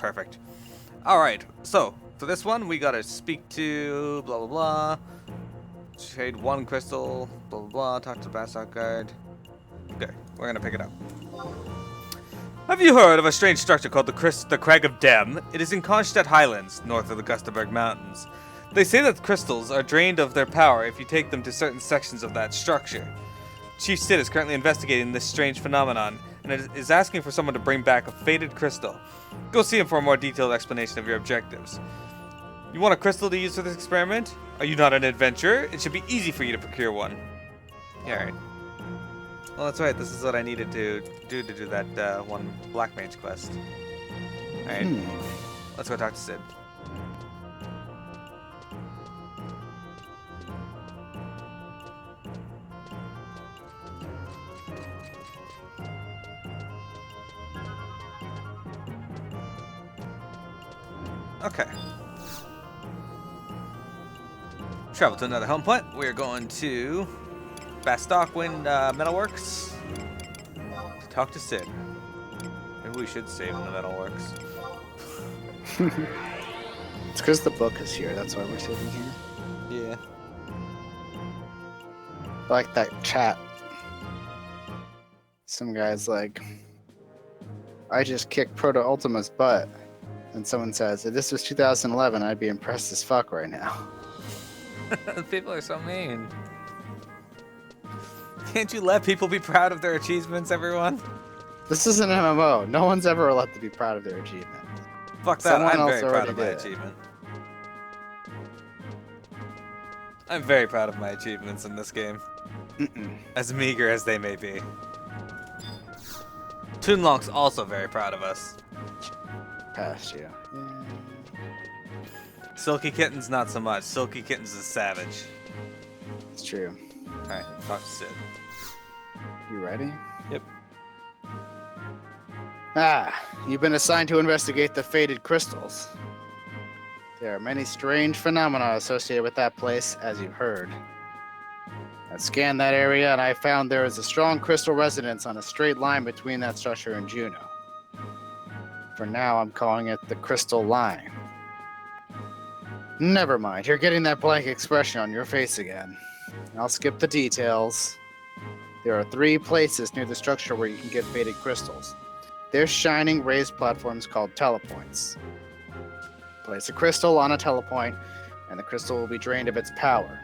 Perfect. Alright, so for this one, we gotta speak to blah blah blah. Trade 1 crystal, blah blah blah. Talk to the Bastok guard. Okay, we're gonna pick it up. Have you heard of a strange structure called the Crag of Dem? It is in Kronstadt Highlands, north of the Gustaberg Mountains. They say that the crystals are drained of their power if you take them to certain sections of that structure. Chief Sid is currently investigating this strange phenomenon, and is asking for someone to bring back a faded crystal. Go see him for a more detailed explanation of your objectives. You want a crystal to use for this experiment? Are you not an adventurer? It should be easy for you to procure one. Yeah, alright. Well, that's right. This is what I needed to do that one Black Mage quest. Alright. Let's go talk to Sid. Okay. Travel to another home point. We're going to Bastok Wind Metalworks to talk to Sid. Maybe we should save in the Metalworks. It's because the book is here. That's why we're sitting here. Yeah. I like that chat. Some guy's like, I just kicked Proto Ultima's butt. And someone says, if this was 2011, I'd be impressed as fuck right now. People are so mean. Can't you let people be proud of their achievements, everyone? This is an MMO. No one's ever allowed to be proud of their achievement. Fuck that, Someone I'm else very proud already of my did it. achievement. I'm very proud of my achievements in this game. As meager as they may be. Toonlonk's also very proud of us. Past you. Silky Kitten's not so much. Silky Kitten's a savage. It's true. Alright, talk to Sid. You ready? Yep. You've been assigned to investigate the faded crystals. There are many strange phenomena associated with that place, as you've heard. I scanned that area and I found there is a strong crystal resonance on a straight line between that structure and Juno. For now, I'm calling it the Crystal Line. Never mind, you're getting that blank expression on your face again. I'll skip the details. There are 3 places near the structure where you can get faded crystals. They're shining raised platforms called telepoints. Place a crystal on a telepoint, and the crystal will be drained of its power.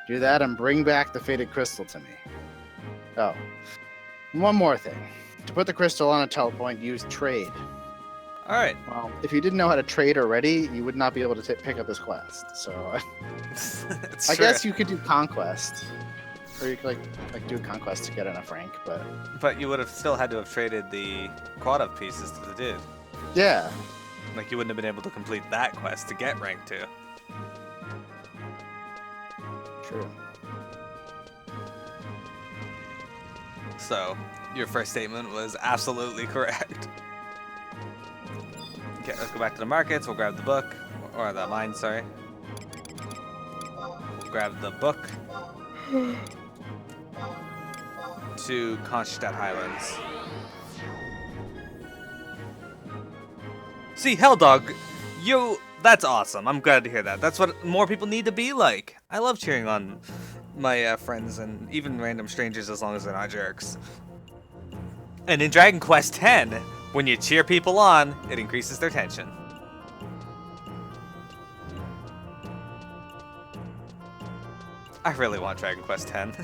Do that and bring back the faded crystal to me. Oh, one more thing. To put the crystal on a telepoint, use trade. Alright. Well, if you didn't know how to trade already, you would not be able to pick up this quest. So, I guess you could do conquest, or you could like do conquest to get enough rank. But you would have still had to have traded the quad of pieces to the dude. Yeah. Like you wouldn't have been able to complete that quest to get rank 2. True. So your first statement was absolutely correct. Okay, let's go back to the markets. We'll grab the book, or the mine, sorry. We'll grab the book to Kronstadt Highlands. See, Helldog, that's awesome. I'm glad to hear that. That's what more people need to be like. I love cheering on my friends and even random strangers as long as they're not jerks. And in Dragon Quest X, when you cheer people on, it increases their tension. I really want Dragon Quest X.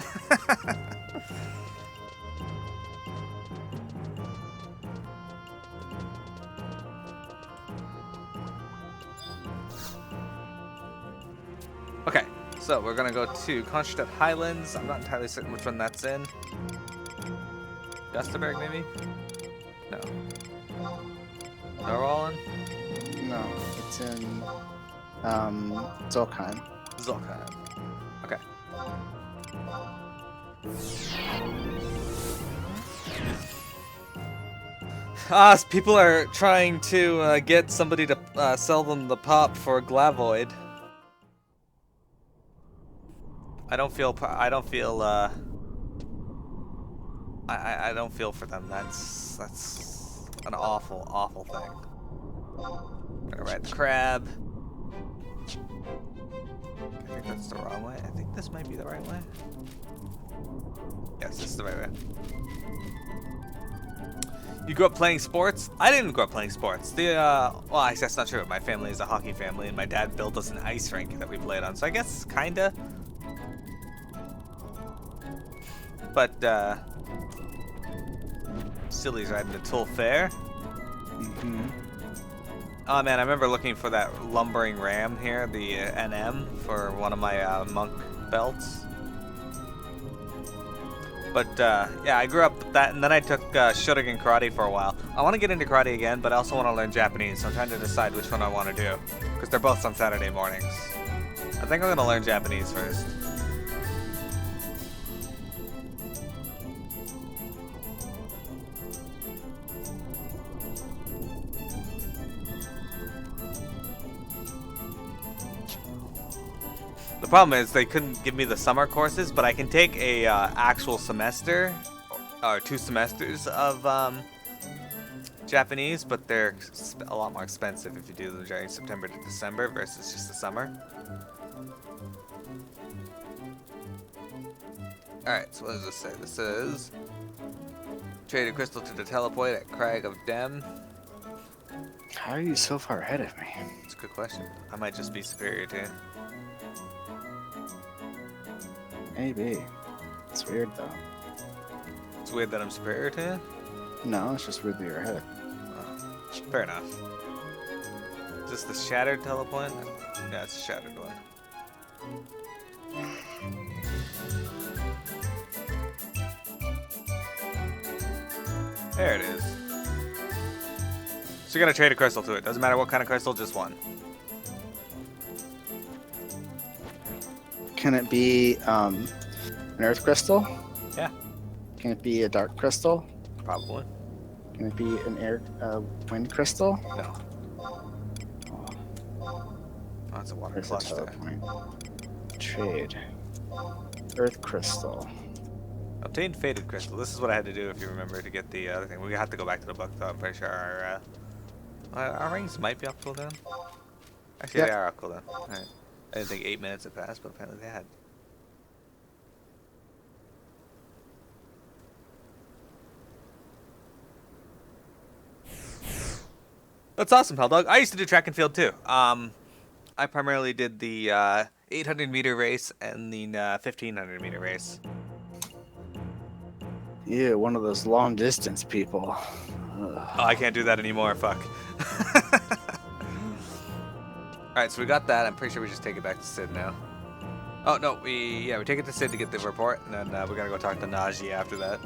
Okay, so we're gonna go to Kronstadt Highlands. I'm not entirely certain which one that's in. Gustaberg, maybe? No. They're all in? No, it's in Zolkheim. Zolkheim. Okay. People are trying to get somebody to sell them the pop for Glavoid. I don't feel for them. That's an awful, awful thing. I'm gonna ride the crab. I think that's the wrong way. I think this might be the right way. Yes, this is the right way. You grew up playing sports? I didn't grow up playing sports. Well, I guess that's not true. My family is a hockey family, and my dad built us an ice rink that we played on. So I guess kinda. But Silly's riding the Tull Fair. Oh man, I remember looking for that lumbering ram here, the NM, for one of my monk belts. But yeah, I grew up with that, and then I took Shotogen karate for a while. I want to get into karate again, but I also want to learn Japanese, so I'm trying to decide which one I want to do, because they're both on Saturday mornings. I think I'm going to learn Japanese first. The problem is they couldn't give me the summer courses, but I can take a actual semester or 2 semesters of Japanese, but they're a lot more expensive if you do them during September to December versus just the summer. Alright, so what does this say? This says traded crystal to the teleport at Crag of Dem. How are you so far ahead of me? It's a good question. I might just be superior to you. Maybe. It's weird though. It's weird that I'm superior to you? No, it's just weird that you're ahead. Oh, fair enough. Is this the shattered telepoint? Yeah, it's a shattered one. There it is. So you're gonna trade a crystal to it. Doesn't matter what kind of crystal, just one. Can it be an earth crystal? Yeah. Can it be a dark crystal? Probably. Can it be an wind crystal? No. Oh, that's a water There's a cluster. telepoint. Trade. Earth crystal. Obtain faded crystal. This is what I had to do if you remember to get the other thing. We have to go back to the book though. I'm pretty sure our rings might be up cooldown. Actually, Yep. they are up cooldown. Alright. I didn't think 8 minutes had passed, but apparently they had. That's awesome, Helldog. I used to do track and field too. I primarily did the 800-meter race and the 1500-meter race. Yeah, one of those long distance people. Oh, I can't do that anymore. Fuck. Alright, so we got that. I'm pretty sure we just take it back to Sid now. Oh, no. We take it to Sid to get the report, and then we're gonna go talk to Najee after that.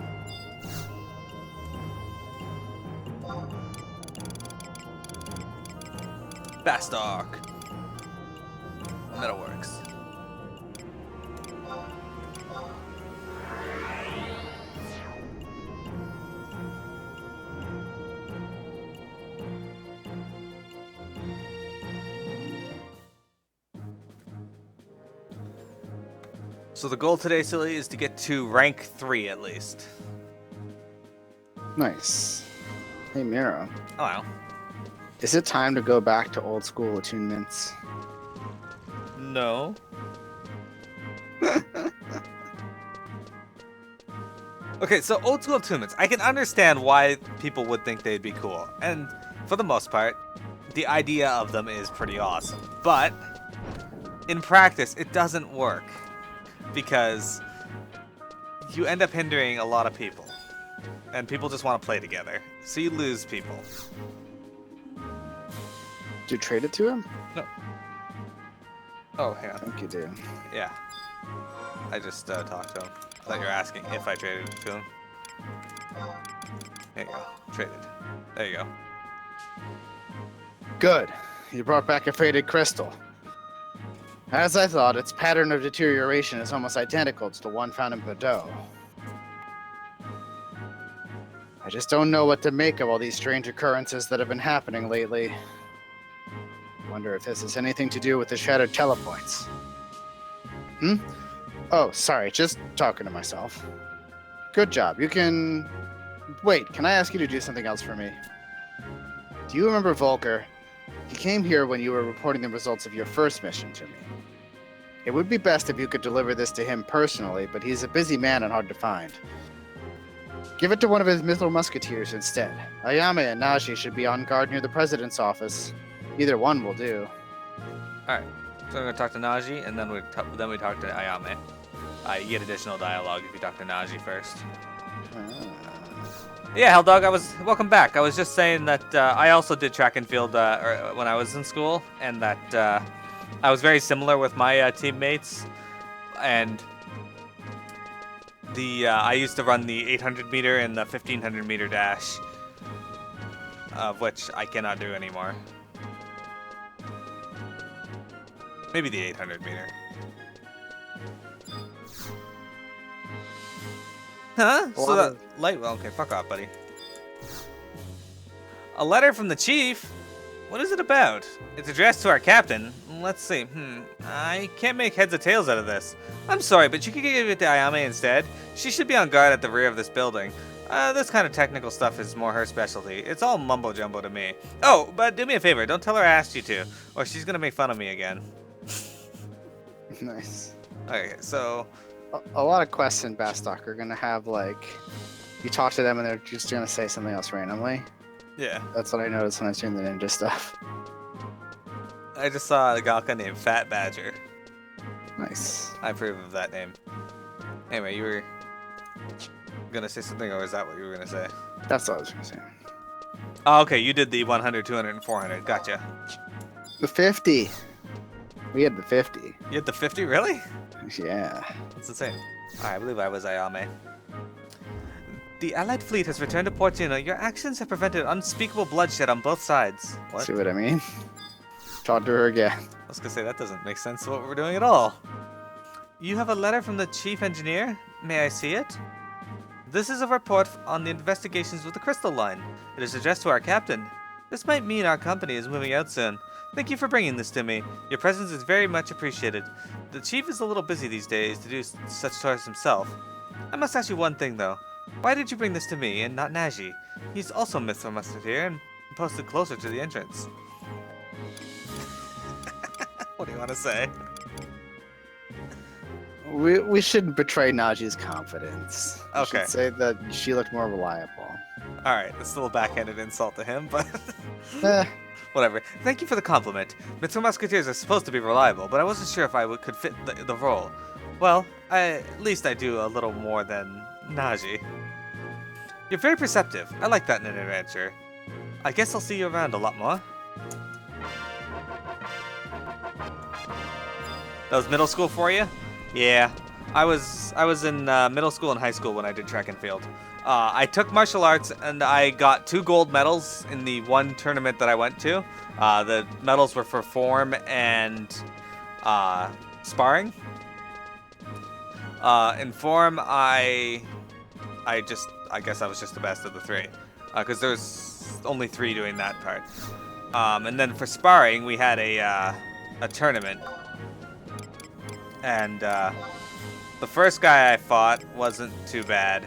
Bastok. Metalworks. So the goal today, Silly, is to get to rank 3 at least. Nice. Hey, Miro. Oh, wow. Is it time to go back to old school attunements? No. Okay, so old school attunements. I can understand why people would think they'd be cool. And for the most part, the idea of them is pretty awesome. But in practice, it doesn't work. Because you end up hindering a lot of people. And people just want to play together. So you lose people. Do you trade it to him? No. Oh, hang I on. think you do. Yeah. I just talked to him. I thought you were asking if I traded it to him. There you go. Traded. There you go. Good. You brought back a faded crystal. As I thought, its pattern of deterioration is almost identical to the one found in Bordeaux. I just don't know what to make of all these strange occurrences that have been happening lately. Wonder if this has anything to do with the shattered telepoints. Oh, sorry, just talking to myself. Good job. You can... Wait, can I ask you to do something else for me? Do you remember Volker, He came here when you were reporting the results of your first mission to me. It would be best if you could deliver this to him personally, but he's a busy man and hard to find. Give it to one of his little musketeers instead. Ayame and Naji should be on guard near the president's office. Either one will do. Alright, so I'm going to talk to Naji, and then we talk to Ayame. You get additional dialogue if you talk to Naji first. Yeah, Helldog, welcome back. I was just saying that I also did track and field when I was in school, and that I was very similar with my teammates, and I used to run the 800 meter and the 1500 meter dash, of which I cannot do anymore. Maybe the 800 meter. Huh? So that light. Well, okay, fuck off, buddy. A letter from the chief? What is it about? It's addressed to our captain. Let's see. I can't make heads or tails out of this. I'm sorry, but you could give it to Ayame instead. She should be on guard at the rear of this building. This kind of technical stuff is more her specialty. It's all mumbo jumbo to me. Oh, but do me a favor. Don't tell her I asked you to, or she's gonna make fun of me again. Nice. Okay, so a lot of quests in Bastok are gonna have like, you talk to them and they're just gonna say something else randomly. Yeah. That's what I noticed when I was doing the ninja stuff. I just saw a Galka named Fat Badger. Nice. I approve of that name. Anyway, you were gonna say something, or is that what you were gonna say? That's what I was gonna say. Oh, okay, you did the 100, 200, and 400. Gotcha. The 50. We had the 50. You had the 50, really? Yeah. That's insane. Alright, I believe I was Ayame. The Allied fleet has returned to Portuna. Your actions have prevented unspeakable bloodshed on both sides. What? See what I mean? Talk to her again. I was gonna say, that doesn't make sense to what we're doing at all. You have a letter from the chief engineer? May I see it? This is a report on the investigations with the Crystal Line. It is addressed to our captain. This might mean our company is moving out soon. Thank you for bringing this to me. Your presence is very much appreciated. The chief is a little busy these days to do such chores himself. I must ask you one thing though. Why did you bring this to me and not Naji? He's also Mr. Musketeer and posted closer to the entrance. What do you want to say? We shouldn't betray Naji's confidence. We Okay. should say that she looked more reliable. Alright, that's still a backhanded insult to him, but Eh, whatever. Thank you for the compliment. Mr. Musketeers are supposed to be reliable, but I wasn't sure if I could fit the role. Well, at least I do a little more than Naji. You're very perceptive. I like that in an adventure. I guess I'll see you around a lot more. That was middle school for you? Yeah. I was in middle school and high school when I did track and field. I took martial arts and I got 2 gold medals in the one tournament that I went to. The medals were for form and sparring. In form, I guess I was just the best of the 3, because there's only 3 doing that part. And then for sparring, we had a tournament, and the first guy I fought wasn't too bad.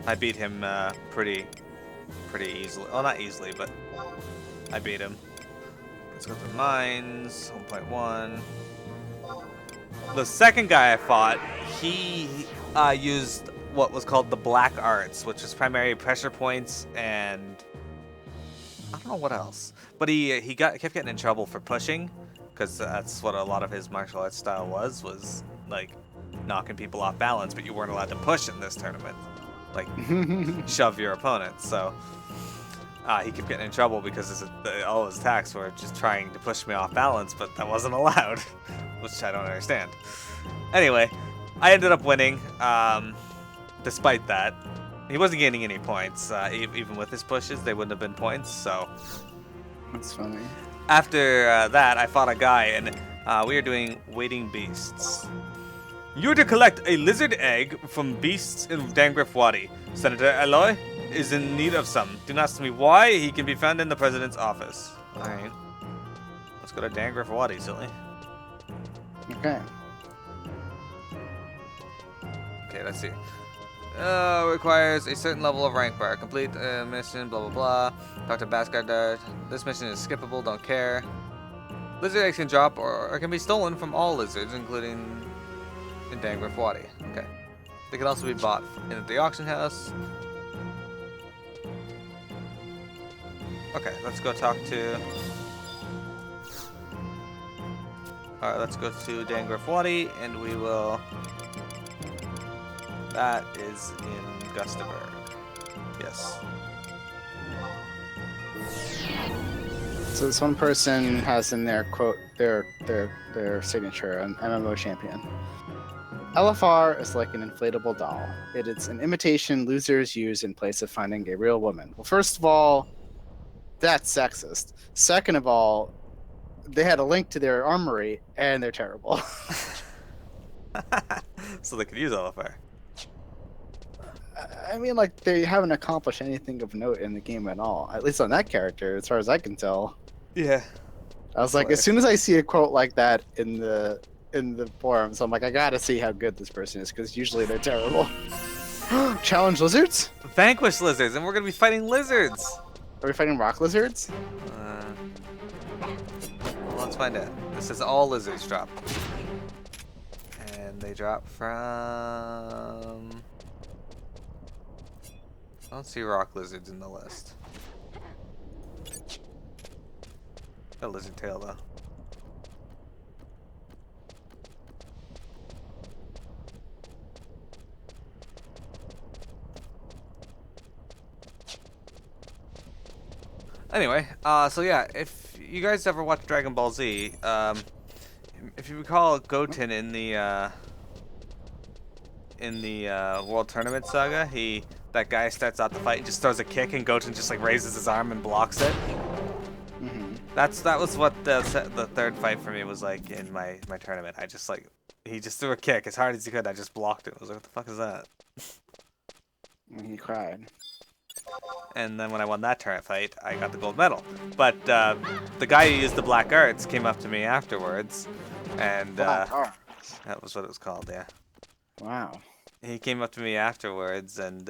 I beat him pretty easily. Well, not easily, but I beat him. Let's go through mines. 1.1. The second guy I fought, he used what was called the black arts, which is primary pressure points and I don't know what else. But he kept getting in trouble for pushing, because that's what a lot of his martial arts style was like knocking people off balance. But you weren't allowed to push in this tournament, like shove your opponent. So he kept getting in trouble because all his attacks were just trying to push me off balance, but that wasn't allowed, which I don't understand. Anyway, I ended up winning. Despite that, he wasn't gaining any points. Even with his pushes, they wouldn't have been points. So that's funny. after that, I fought a guy, and we were doing waiting beasts. You're to collect a lizard egg from beasts in Dangrif Wadi. Senator Aloy is in need of some. Do not ask me why. He can be found in the president's office. All right, let's go to Dangrif Wadi, silly. Okay. Okay, let's see. Requires a certain level of rank bar. Complete mission, blah blah blah. Talk to Bastok. This mission is skippable, don't care. Lizard eggs can drop or can be stolen from all lizards, including in Dangrafwadi. Okay. They can also be bought in the auction house. Okay, let's go talk to... Alright, let's go to Dangrafwadi, and we will... That is in Gustaberg. Yes. So this one person has in their quote their signature an MMO champion. LFR is like an inflatable doll. It is an imitation losers use in place of finding a real woman. Well, first of all, that's sexist. Second of all, they had a link to their armory, and they're terrible. So they could use LFR. I mean, like, they haven't accomplished anything of note in the game at all. At least on that character, as far as I can tell. Yeah. I was like, as soon as I see a quote like that in the forums, I'm like, I gotta see how good this person is, because usually they're terrible. Challenge lizards? Vanquish lizards, and we're gonna be fighting lizards. Are we fighting rock lizards? Well, let's find out. This is all lizards drop. And they drop from... I don't see rock lizards in the list. Got a lizard tail though. Anyway, so yeah, if you guys ever watched Dragon Ball Z, if you recall Goten in the World Tournament Saga, that guy starts out the fight and just throws a kick, and Goten just like raises his arm and blocks it. Mm-hmm. That was what the third fight for me was like in my tournament. He just threw a kick as hard as he could. I just blocked it. I was like, what the fuck is that? And he cried. And then when I won that tournament fight, I got the gold medal. But the guy who used the black arts came up to me afterwards, and Black arts. that was what it was called. Yeah. Wow. He came up to me afterwards and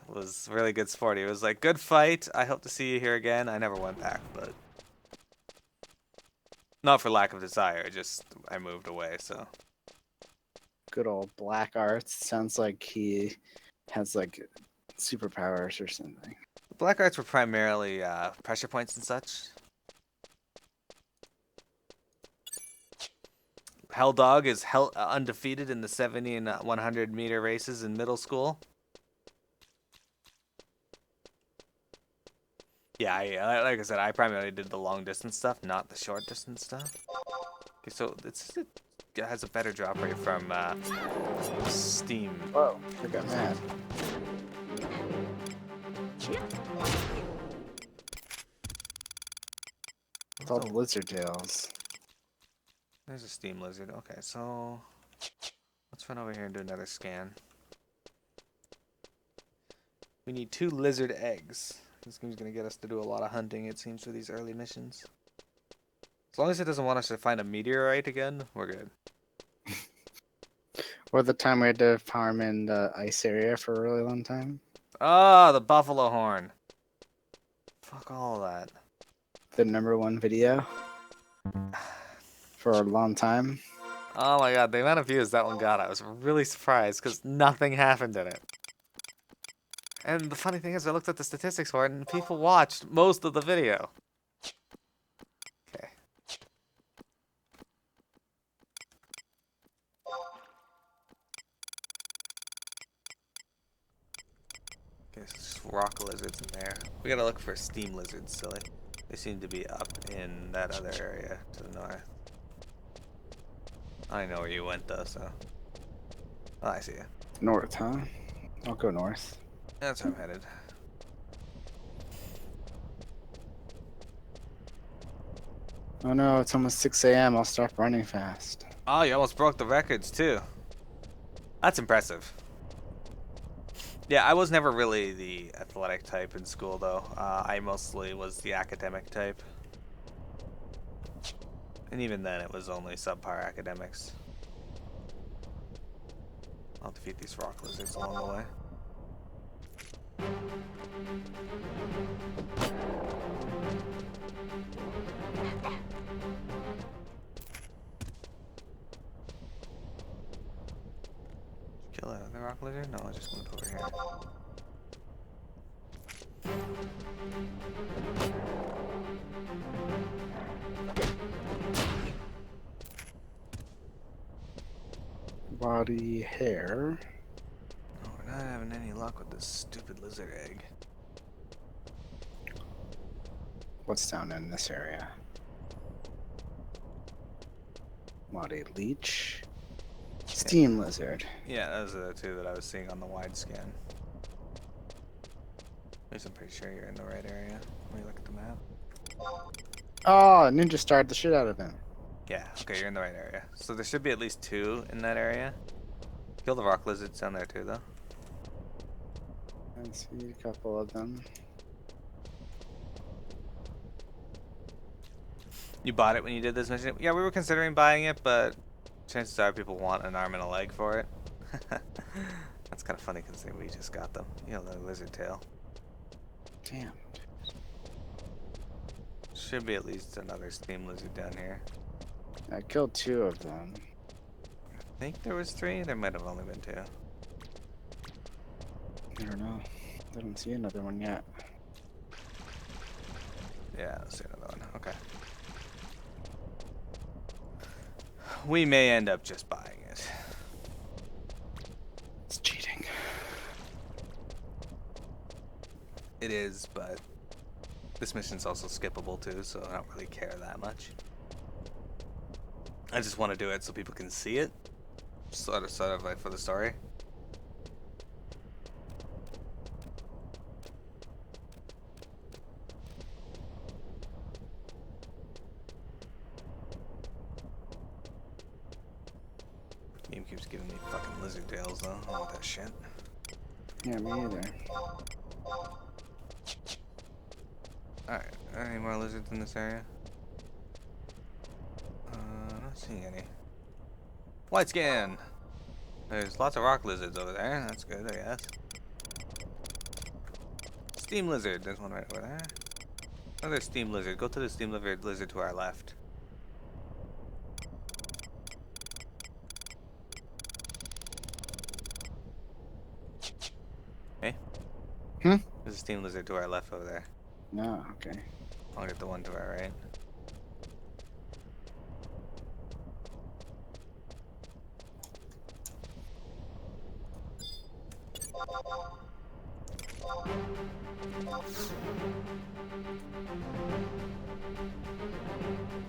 was really good sport. He was like, good fight. I hope to see you here again. I never went back, but not for lack of desire. Just I moved away, so. Good old black arts. Sounds like he has like superpowers or something. The black arts were primarily pressure points and such. Hell Dog is undefeated in the 70 and 100 meter races in middle school. Yeah, like I said, I primarily did the long distance stuff, not the short distance stuff. Okay, so it has a better drop rate from Steam. Whoa, I got mad. It's all the lizard tails. There's a Steam lizard. Okay, so let's run over here and do another scan. We need 2 lizard eggs. This game's gonna get us to do a lot of hunting, it seems, for these early missions. As long as it doesn't want us to find a meteorite again, we're good. Or the time we had to farm in the ice area for a really long time. Ah, the buffalo horn. Fuck all of that. The #1 video. For a long time. Oh my god, the amount of views that one got, I was really surprised because nothing happened in it. And the funny thing is, I looked at the statistics for it and people watched most of the video. Okay. Okay, so just rock lizards in there. We gotta look for steam lizards, silly. They seem to be up in that other area to the north. I know where you went though, so. Oh, I see you. North, huh? I'll go north. That's where I'm headed. Oh no, it's almost 6 a.m. I'll stop running fast. Oh, you almost broke the records too. That's impressive. Yeah, I was never really the athletic type in school though. I mostly was the academic type. And even then, it was only subpar academics. I'll defeat these rock lizards along the way. Kill that other rock lizard? No, I just moved over here. Body hair. Oh, we're not having any luck with this stupid lizard egg. What's down in this area? Body leech. Steam lizard. Yeah, those are the two that I was seeing on the wide scan. At least I'm pretty sure you're in the right area. Let me look at the map. Oh, ninja starred the shit out of him. Yeah, okay, you're in the right area. So there should be at least 2 in that area. Kill the rock lizards down there too, though. I see a couple of them. You bought it when you did this mission? Yeah, we were considering buying it, but chances are people want an arm and a leg for it. That's kind of funny considering we just got them. You know, the lizard tail. Damn. Should be at least another steam lizard down here. I killed 2 of them. I think there was 3. There might have only been 2. I don't know. I don't see another one yet. Yeah, let's see another one. Okay. We may end up just buying it. It's cheating. It is, but this mission's also skippable too, so I don't really care that much. I just want to do it so people can see it, sort of like for the story. Game keeps giving me fucking lizard tails though. I don't want that shit. Yeah, me either. Alright, any more lizards in this area? Not seeing any. Wide scan! There's lots of rock lizards over there. That's good, I guess. Steam lizard. There's one right over there. Another steam lizard. Go to the steam lizard to our left. Hey? There's a steam lizard to our left over there. No, okay. I'll get the one to our right.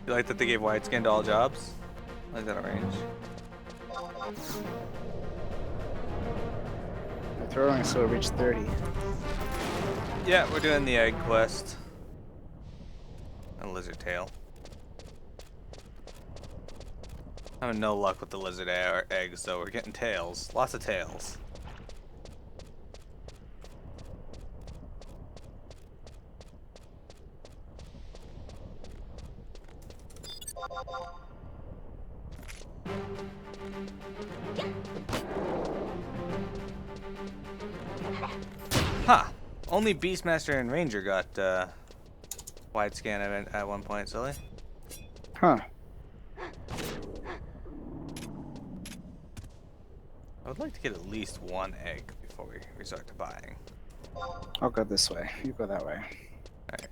You like that they gave wide scan to all jobs? I like that arrange. The throwing still reached 30. Yeah, we're doing the egg quest. And lizard tail. Having no luck with the lizard eggs, though. We're getting tails. Lots of tails. Huh. Only Beastmaster and Ranger got wide scan at one point, silly. Huh. I would like to get at least 1 egg before we resort to buying. I'll go this way. You go that way. Alright.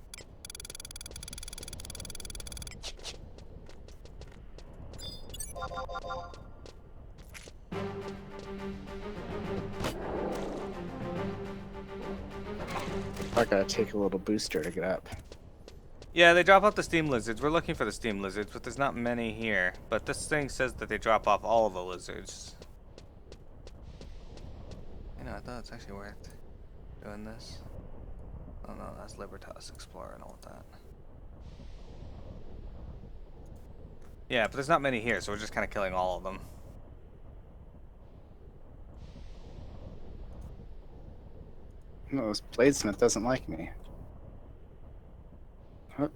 I gotta take a little booster to get up. Yeah, they drop off the steam lizards. We're looking for the steam lizards, but there's not many here. But this thing says that they drop off all of the lizards. You know, I thought it's actually worth doing this. Oh no, that's Libertas Explorer and all of that. Yeah, but there's not many here, so we're just kind of killing all of them. No, this bladesmith doesn't like me. What?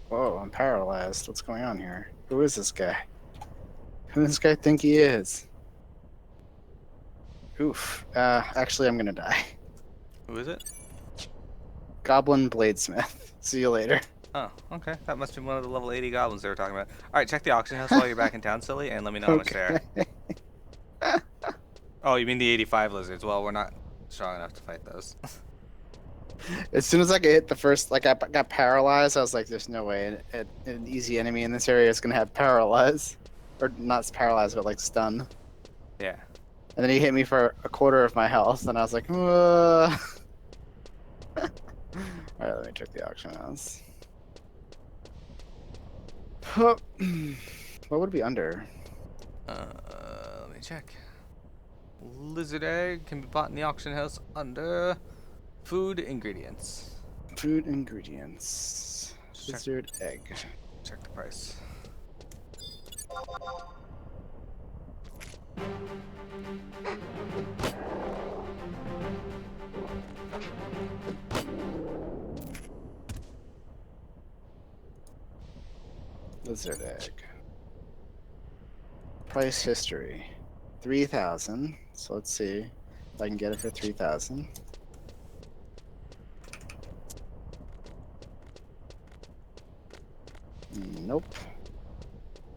Whoa, I'm paralyzed. What's going on here? Who is this guy? Who does this guy think he is? Oof. Actually, I'm gonna die. Who is it? Goblin Bladesmith. See you later. Oh, okay. That must be one of the level 80 goblins they were talking about. Alright, check the auction house while you're back in town, silly, and let me know how much they are. Oh, you mean the 85 lizards? Well, we're not strong enough to fight those. As soon as I hit the first, like I got paralyzed, I was like, "There's no way an easy enemy in this area is gonna have paralyze, or not paralyzed, but like stun." Yeah. And then he hit me for a quarter of my health, and I was like, "All right, let me check the auction house." What would it be under? Let me check. Lizard egg can be bought in the auction house under food ingredients. Food ingredients. Check, Lizard egg. check the price. Lizard egg. Price history. 3,000. So let's see if I can get it for 3,000. Nope.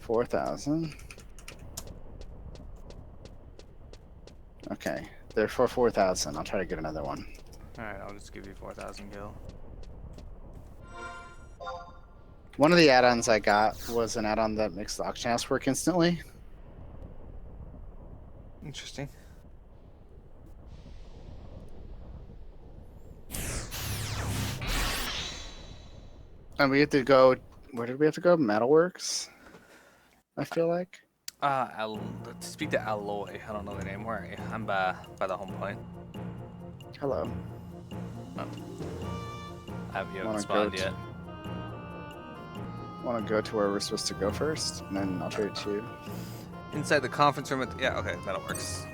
4,000. Okay, they're for 4,000. I'll try to get another one. Alright, I'll just give you 4,000 gil. One of the add-ons I got was an add-on that makes the auction house work instantly. Interesting. And we have to go. Where did we have to go? Metalworks. I feel like. Let's speak to Alloy. I don't know the name. Where are you? I'm by the home point. Hello. Oh. I haven't Wanna spawned go yet. Want to go to where we're supposed to go first, and then I'll trade to you. Inside the conference room at yeah, okay, that'll works.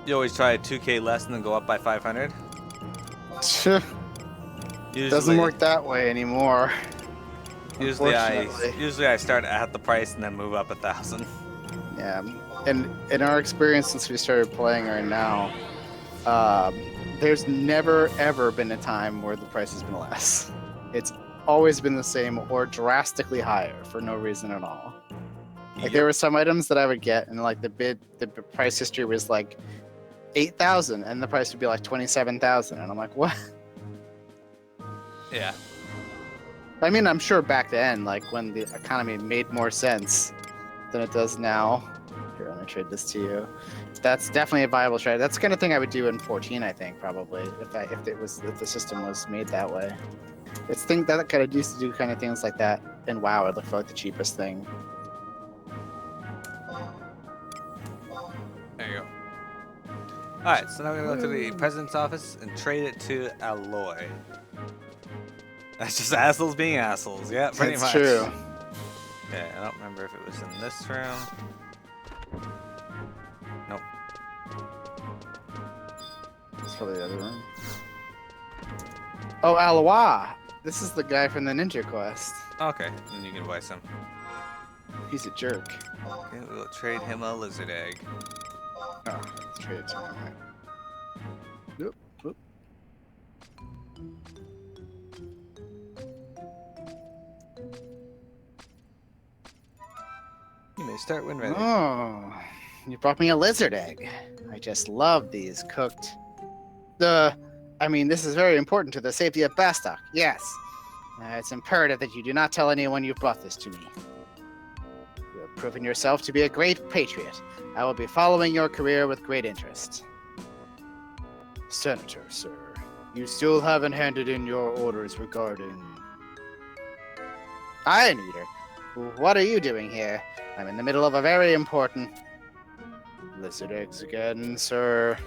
You always try 2k less and then go up by 500? Doesn't work that way anymore. Usually I start at the price and then move up 1,000. Yeah, and in our experience since we started playing right now, there's never ever been a time where the price has been less. It's always been the same or drastically higher for no reason at all. Like there were some items that I would get and like the price history was like 8,000 and the price would be like 27,000 and I'm like, what? Yeah. I mean, I'm sure back then, like when the economy made more sense than it does now. Here, let me trade this to you. That's definitely a viable trade. That's the kind of thing I would do in 14, I think, probably, if the system was made that way. It's thing that kind of used to do kind of things like that. And WoW, I'd look for like the cheapest thing. There you go. Alright, so now we're going to go to the president's office and trade it to Alloy. That's just assholes being assholes. Yeah, pretty much. That's true. Okay, I don't remember if it was in this room. Nope. It's probably the other room. Oh, Aloy! This is the guy from the Ninja Quest. Okay, then you can buy some. He's a jerk. Okay, we'll trade him a lizard egg. Oh, let's trade it to him. Nope. Oop. You may start when ready. Oh, you brought me a lizard egg. I just love these cooked. I mean, this is very important to the safety of Bastok. Yes. It's imperative that you do not tell anyone you've brought this to me. You have proven yourself to be a great patriot. I will be following your career with great interest. Senator, sir, you still haven't handed in your orders regarding... Iron Eater, what are you doing here? I'm in the middle of a very important... Lizard eggs again, sir.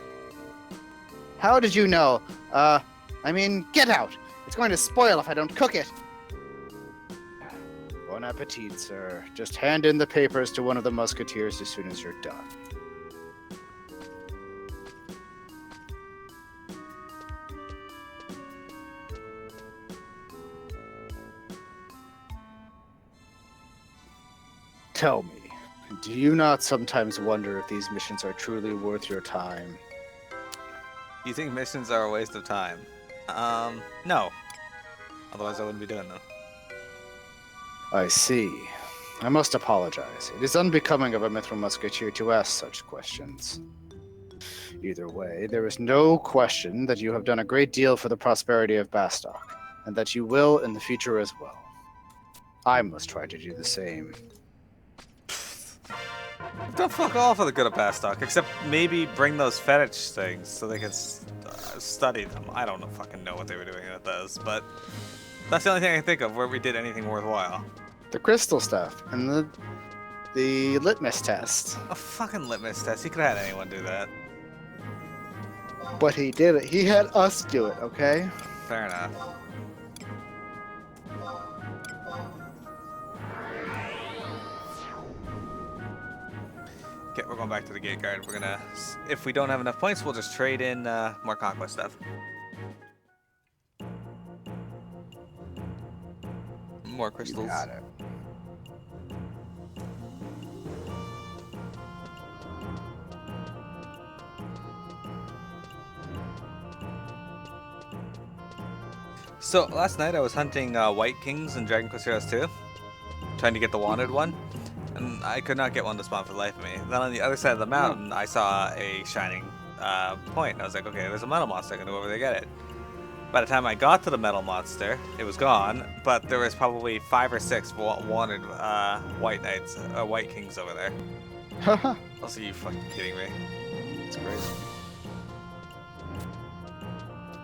How did you know? I mean, get out! It's going to spoil if I don't cook it! Bon appetit, sir. Just hand in the papers to one of the musketeers as soon as you're done. Tell me, Do you not sometimes wonder if these missions are truly worth your time? You think missions are a waste of time? No. Otherwise I wouldn't be doing them. I see. I must apologize. It is unbecoming of a Mithril Musketeer to ask such questions. Either way, there is no question that you have done a great deal for the prosperity of Bastok, and that you will in the future as well. I must try to do the same. Don't fuck all for the good of Bastok, except maybe bring those fetish things so they can study them. I don't fucking know what they were doing with those, but that's the only thing I can think of where we did anything worthwhile. The crystal stuff and the litmus test. A fucking litmus test. He could have had anyone do that. But he did it. He had us do it, okay? Fair enough. Okay, we're going back to the gate guard. We're gonna, if we don't have enough points, we'll just trade in more conquest stuff. More crystals. You got it. So last night I was hunting White Kings in Dragon Quest Heroes 2, trying to get the wanted one, and I could not get one to spawn for the life of me. Then on the other side of the mountain, I saw a shining point, and I was like, okay, there's a metal monster, I'm gonna go over there and get it. By the time I got to the metal monster, it was gone, but there was probably 5 or 6 wanted White Knights, White Kings over there. Haha. Also, you fucking kidding me? It's crazy.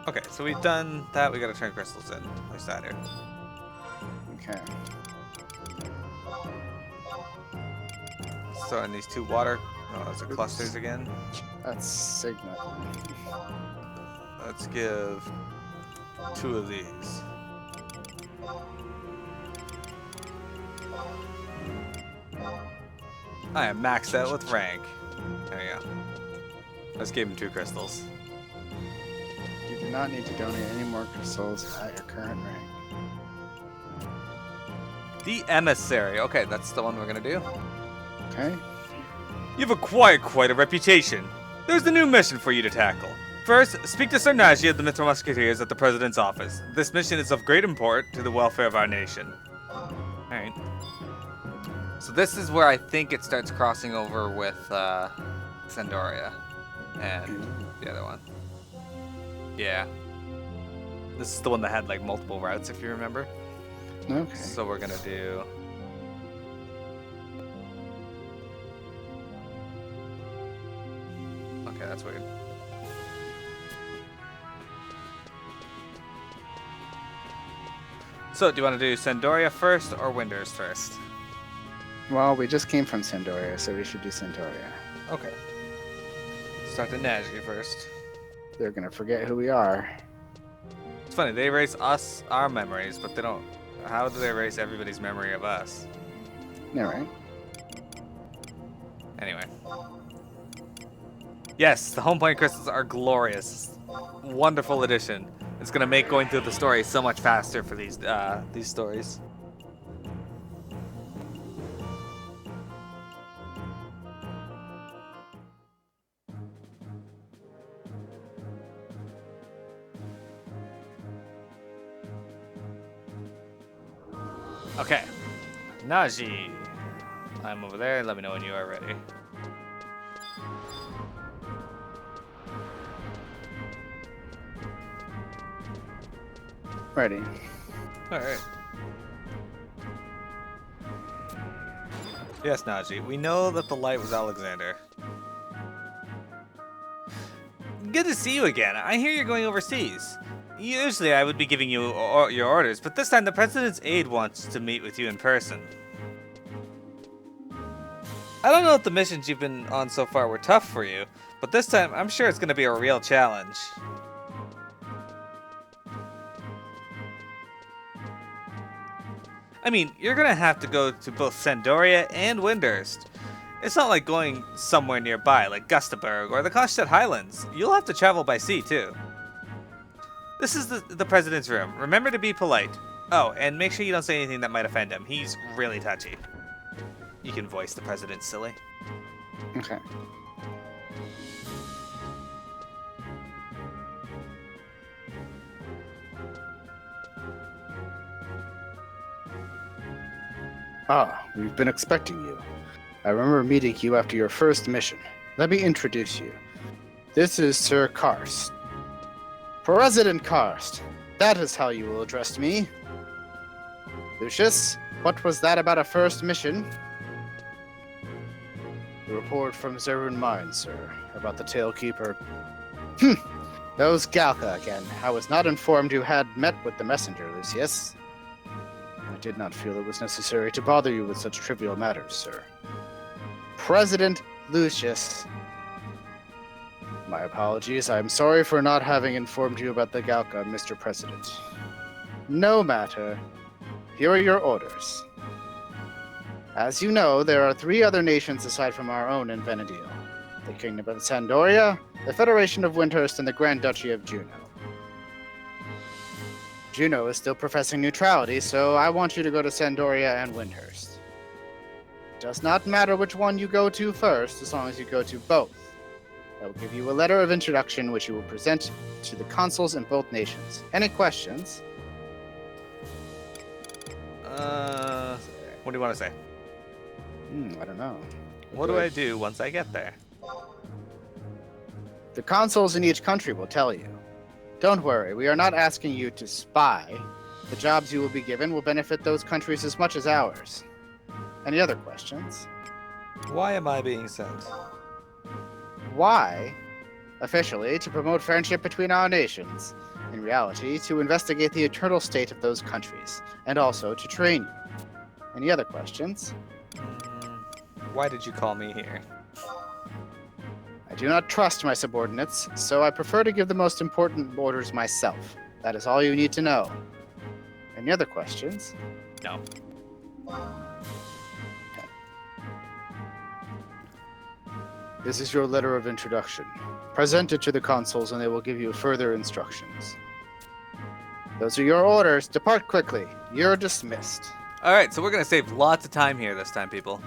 Okay, so we've done that. We gotta turn crystals in. Place that here. Okay. So in these 2 water, those are clusters again. That's Signet. Let's give 2 of these. I am maxed out with rank. There you go. Let's give him 2 crystals. You do not need to donate any more crystals at your current rank. The Emissary. Okay, that's the one we're gonna do. Okay. You've acquired quite a reputation. There's a new mission for you to tackle. First, speak to Sir Naji of the Mithril Musketeers at the President's office. This mission is of great import to the welfare of our nation. Alright. So this is where I think it starts crossing over with Sandoria and the other one. Yeah. This is the one that had like multiple routes, if you remember. Okay. So we're gonna do... Okay, that's weird. So, do you want to do Sandoria first or Winders first? Well, we just came from Sandoria, so we should do Sandoria. Okay. Start to Najee first. They're gonna forget who we are. It's funny, they erase us, our memories, but they don't... How do they erase everybody's memory of us? Yeah, right? Anyway. Yes, the home point crystals are glorious. Wonderful addition. It's gonna make going through the story so much faster for these stories. Okay, Najee. I'm over there. Let me know when you are ready. Ready. All right. Yes, Najee. We know that the light was Alexander. Good to see you again. I hear you're going overseas. Usually I would be giving you your orders, but this time the President's aide wants to meet with you in person. I don't know if the missions you've been on so far were tough for you, but this time I'm sure it's going to be a real challenge. I mean, you're going to have to go to both Sandoria and Windhurst. It's not like going somewhere nearby, like Gustaberg or the Kostadt Highlands. You'll have to travel by sea, too. This is the President's room. Remember to be polite. Oh, and make sure you don't say anything that might offend him. He's really touchy. You can voice the president, silly. Okay. Ah, we've been expecting you. I remember meeting you after your first mission. Let me introduce you. This is Sir Karst. President Karst. That is how you will address me. Lucius, what was that about a first mission? The report from Zerun Mine, sir, about the Tailkeeper. Those Galka again. I was not informed you had met with the messenger, Lucius. I did not feel it was necessary to bother you with such trivial matters, sir. President Lucius. My apologies. I am sorry for not having informed you about the Galka, Mr. President. No matter. Here are your orders. As you know, there are 3 other nations aside from our own in Venedil. The Kingdom of Sandoria, the Federation of Windhurst, and the Grand Duchy of Juno. Juno is still professing neutrality, so I want you to go to Sandoria and Windhurst. It does not matter which one you go to first, as long as you go to both. I will give you a letter of introduction, which you will present to the consuls in both nations. Any questions? What do you want to say? I don't know. What do I do once I get there? The consuls in each country will tell you. Don't worry, we are not asking you to spy. The jobs you will be given will benefit those countries as much as ours. Any other questions? Why am I being sent? Why? Officially, to promote friendship between our nations. In reality, to investigate the eternal state of those countries, and also to train you. Any other questions? Why did you call me here? I do not trust my subordinates, so I prefer to give the most important orders myself. That is all you need to know. Any other questions? No. Okay. This is your letter of introduction. Present it to the consuls and they will give you further instructions. Those are your orders. Depart quickly. You're dismissed. Alright, so we're going to save lots of time here this time, people.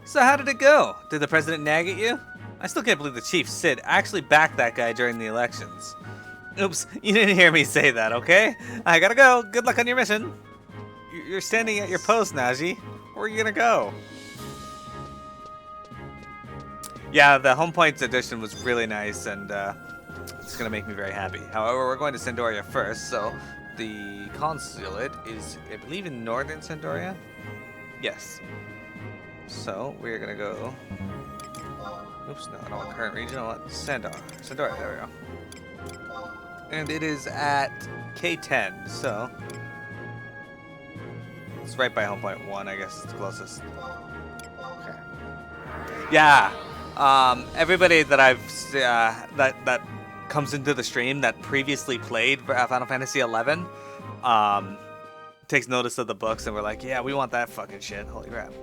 So how did it go? Did the president nag at you? I still can't believe the chief, Sid, actually backed that guy during the elections. Oops, you didn't hear me say that, okay? I gotta go. Good luck on your mission. You're standing at your post, Naji. Where are you gonna go? Yeah, the Home Points edition was really nice, and it's gonna make me very happy. However, we're going to Sandoria first, so the consulate is, I believe, in northern Sandoria? Yes. So, we're gonna go... Oops, no, I don't want current region, I want Sandoria, there we go. And it is at K10, so... It's right by Home Point 1, I guess it's the closest. Okay. Yeah, everybody that I've... that comes into the stream that previously played Final Fantasy XI, takes notice of the books and we're like, yeah, we want that fucking shit, holy crap.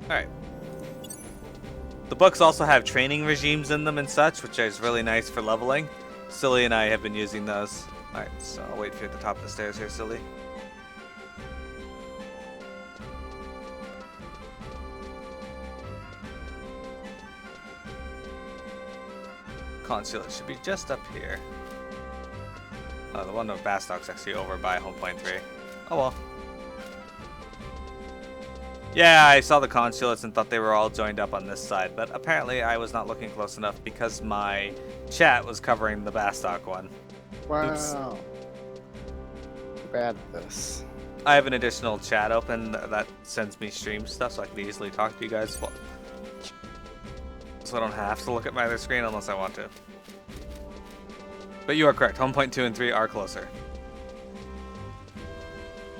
Alright. The books also have training regimes in them and such, which is really nice for leveling. Silly and I have been using those. Alright, so I'll wait for you at the top of the stairs here, Silly. Consulate should be just up here. Oh, the one of Bastok's actually over by Home Point 3. Oh well. Yeah, I saw the consulates and thought they were all joined up on this side, but apparently I was not looking close enough because my chat was covering the Bastok one. Wow. Oops. Too bad this. I have an additional chat open that sends me stream stuff so I can easily talk to you guys. So I don't have to look at my other screen unless I want to. But you are correct, Home Point 2 and 3 are closer.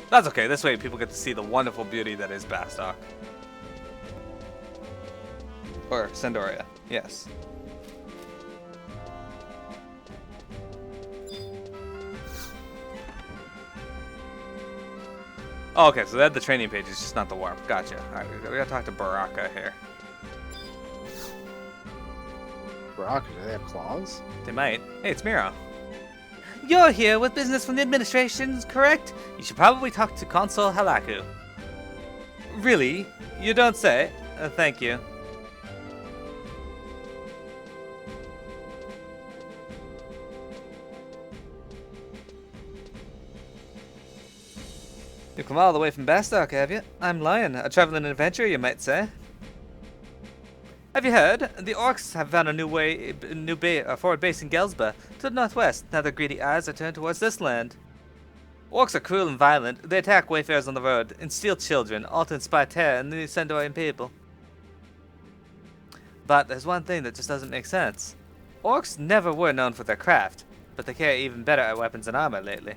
That's okay, this way people get to see the wonderful beauty that is Bastok. Or Sandoria, yes. Oh, okay, so they had the training page, it's just not the warp. Gotcha. Alright, we gotta talk to Baraka here. Baraka, do they have claws? They might. Hey, it's Miro. You're here with business from the administration, correct? You should probably talk to Consul Halaku. Really? You don't say? Thank you. You've come all the way from Bastok, have you? I'm Lion, a traveling adventurer, you might say. Have you heard? The orcs have found a forward base in Gelsba, to the northwest. Now their greedy eyes are turned towards this land. Orcs are cruel and violent. They attack wayfarers on the road and steal children, all to inspire terror in the Sandorian people. But there's one thing that just doesn't make sense. Orcs never were known for their craft, but they carry even better at weapons and armor lately.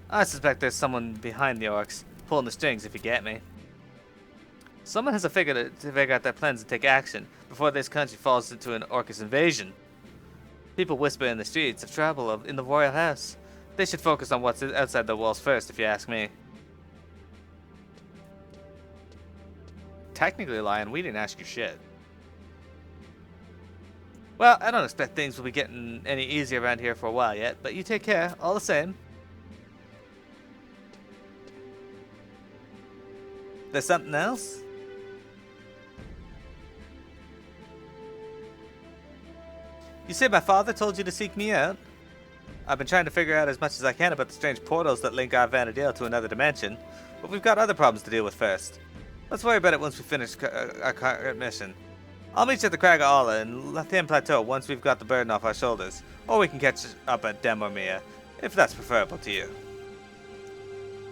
I suspect there's someone behind the orcs, pulling the strings if you get me. Someone has to figure out their plans and take action before this country falls into an orcish invasion. People whisper in the streets of trouble in the royal house. They should focus on what's outside the walls first, if you ask me. Technically, Lion, we didn't ask you shit. Well, I don't expect things will be getting any easier around here for a while yet, but you take care, all the same. There's something else? You say my father told you to seek me out? I've been trying to figure out as much as I can about the strange portals that link our Vanadale to another dimension, but we've got other problems to deal with first. Let's worry about it once we finish our current mission. I'll meet you at the Crag of Allah and Lathian Plateau once we've got the burden off our shoulders, or we can catch up at Demormia, if that's preferable to you.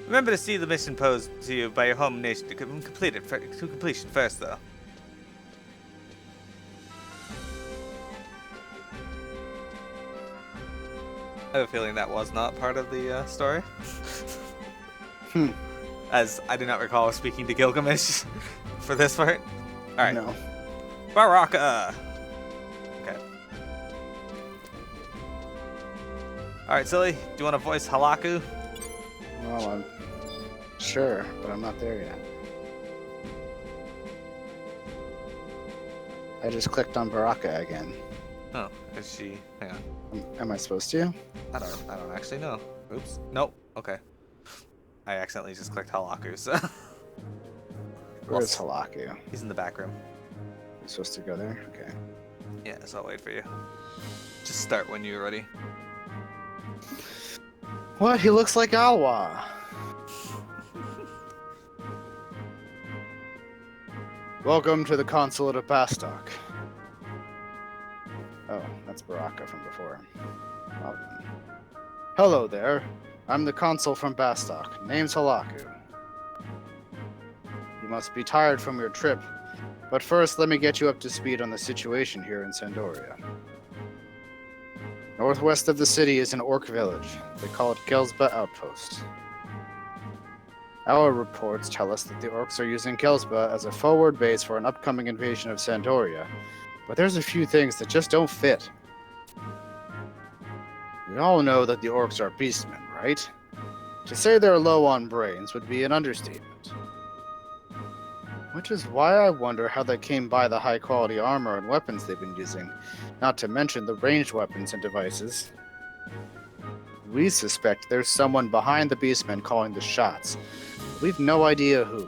Remember to see the mission posed to you by your home nation to complete it to completion first, though. I have a feeling that was not part of the story. As I do not recall speaking to Gilgamesh for this part. Alright. No. Baraka! Okay. Alright, Silly, do you want to voice Halaku? Well, I'm sure, but I'm not there yet. I just clicked on Baraka again. Oh, is she? Hang on. Am I supposed to? I don't actually know. Oops. Nope. Okay. I accidentally just clicked Halaku, so. Where's Halaku? He's in the back room. You supposed to go there? Okay. Yeah, so I'll wait for you. Just start when you're ready. What? He looks like Alwa. Welcome to the consulate of Bastok. Oh, that's Baraka from before. Well then. Hello there. I'm the consul from Bastok. Name's Halaku. You must be tired from your trip, but first let me get you up to speed on the situation here in Sandoria. Northwest of the city is an orc village. They call it Gelsba Outpost. Our reports tell us that the orcs are using Gelsba as a forward base for an upcoming invasion of Sandoria, but there's a few things that just don't fit. We all know that the orcs are beastmen, right? To say they're low on brains would be an understatement. Which is why I wonder how they came by the high-quality armor and weapons they've been using, not to mention the ranged weapons and devices. We suspect there's someone behind the beastmen calling the shots. We've no idea who.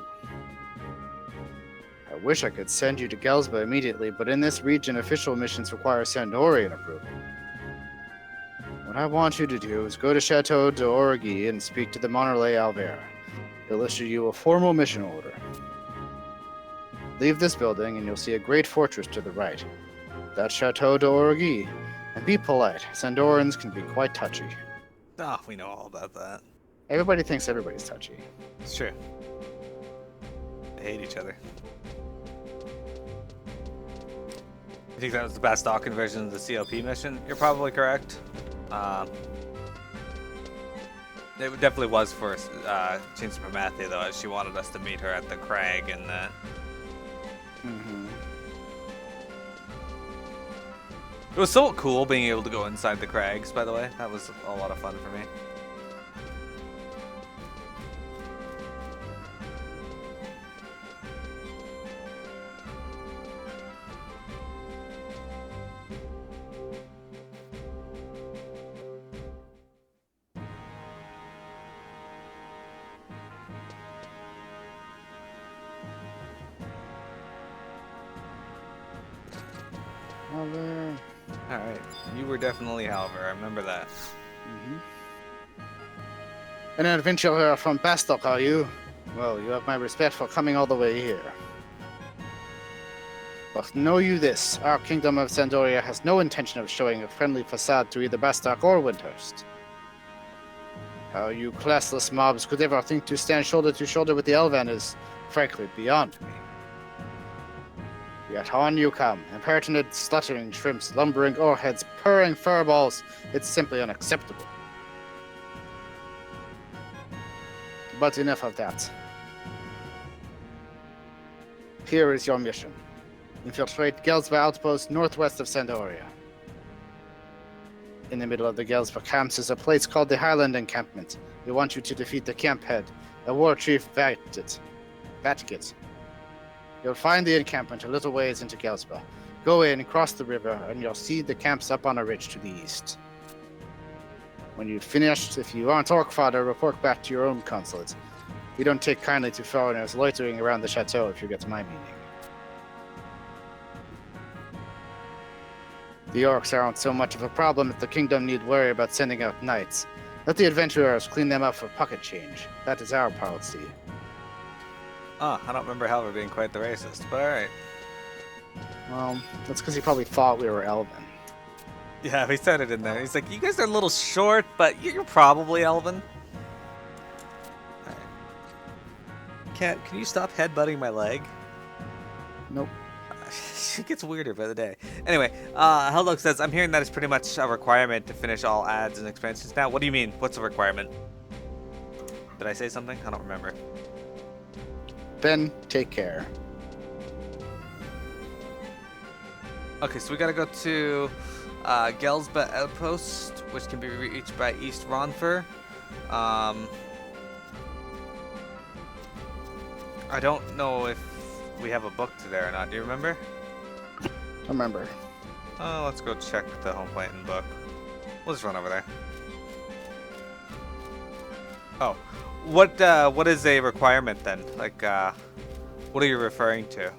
I wish I could send you to Gelsba immediately, but in this region, official missions require Sandorian approval. What I want you to do is go to Chateau d'Orgy and speak to the Monarlay Alvera. He'll issue you a formal mission order. Leave this building and you'll see a great fortress to the right. That's Chateau d'Orgy. And be polite. Sandorans can be quite touchy. Oh, we know all about that. Everybody thinks everybody's touchy. It's true. They hate each other. You think that was the Bastok version of the COP mission? You're probably correct. It definitely was for Chains of Promathia, though, as she wanted us to meet her at the crag and that. It was so cool being able to go inside the crags, by the way. That was a lot of fun for me. Halver. Alright, you were definitely Halver, I remember that. An adventurer from Bastok, are you? Well, you have my respect for coming all the way here. But know you this, our kingdom of Sandoria has no intention of showing a friendly facade to either Bastok or Windhurst. How you classless mobs could ever think to stand shoulder to shoulder with the Elven is, frankly, beyond me. Yet on you come, impertinent, stuttering shrimps, lumbering oarheads, purring furballs. It's simply unacceptable. But enough of that. Here is your mission. Infiltrate Gelsva outpost northwest of Sandoria. In the middle of the Gelsva camps is a place called the Highland Encampment. We want you to defeat the camp head, the war chief Vatgit. You'll find the encampment a little ways into Gelsva. Go in, cross the river, and you'll see the camps up on a ridge to the east. When you've finished, if you aren't orc fodder, report back to your own consulate. We don't take kindly to foreigners loitering around the chateau, if you get my meaning. The orcs aren't so much of a problem that the kingdom need worry about sending out knights. Let the adventurers clean them up for pocket change. That is our policy. I don't remember Halver being quite the racist, but alright. Well, that's because he probably thought we were Elven. Yeah, he said it in there. He's like, you guys are a little short, but you're probably Elven. Alright. Cat, can you stop headbutting my leg? Nope. She gets weirder by the day. Anyway, Heldog says, I'm hearing that it's pretty much a requirement to finish all ads and expansions now. What do you mean? What's a requirement? Did I say something? I don't remember. Ben, take care. Okay, so we gotta go to Gelsba Outpost, which can be reached by East Ronfer. I don't know if we have a book to there or not. Do you remember? Remember. Oh, let's go check the home planting book. We'll just run over there. Oh, what is a requirement then? Like, what are you referring to?